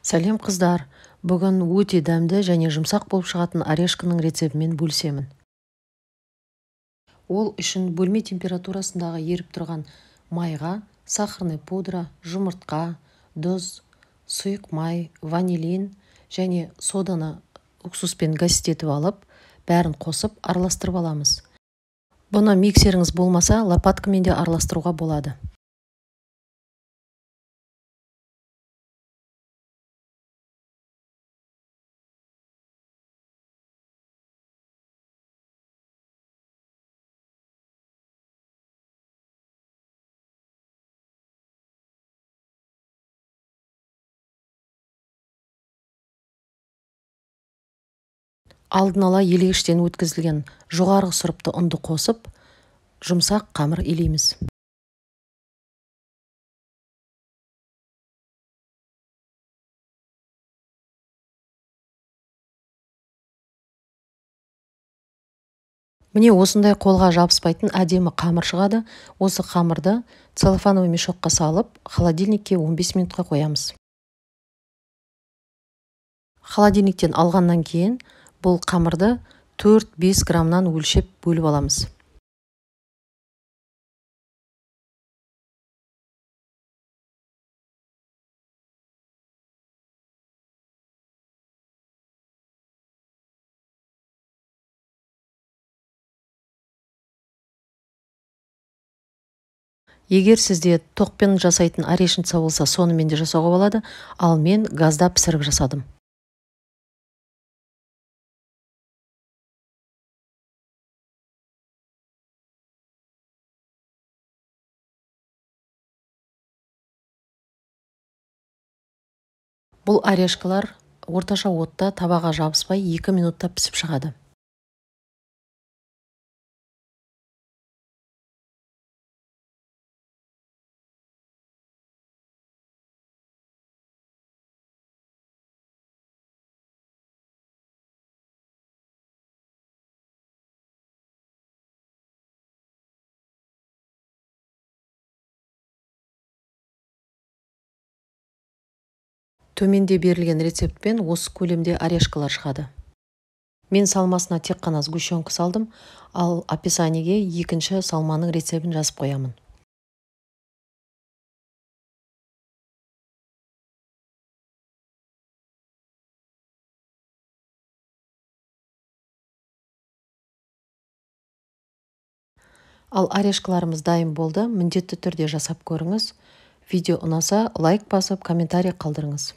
Сәлем қыздар, бүгін өте дәмді және жұмсақ болып шығатын орешкінің рецебімен бөлісемін. Ол үшін бөлме температурасындағы еріп тұрған майға сахарный пудра, жұмыртқа, тұз, сұйық май, ванилин және соданы уксуспен гаситетіп алып, бәрін қосып араластырып аламыз. Бұны миксеріңіз болмаса, лопаткамен де араластыруға болады. Алдын ала елегіштен өткізілген жоғарғы сұрыпты ұнды қосып, жұмсақ қамыр илейміз. Міне осындай қолға жабыспайтын әдемі қамыр шығады. Осы қамырды целлофановый мешокқа салып, холодильникке 15 минутқа қоямыз. Холодильниктен алғаннан кейін бұл қамырды 4-5 граммнан өлшеп бөліп аламыз. Егер сізде тоқпен жасайтын орешница болса, сонымен де жасауға болады, ал мен газда пісіріп жасадым. Бұл орешкалар орташа отта табаға жабыспай 2 минутта пісіп шығады. Төменде берілген рецептпен осы көлемде орешкалар шығады. Мен салмасына тек қана сгущенка салдым, ал описаниеге екінші салманың рецебін жазып қоямын. Ал орешкаларымыз дайын болды, міндетті түрде жасап көріңіз. Видео ұнаса, лайк басып, комментарий қалдырыңыз.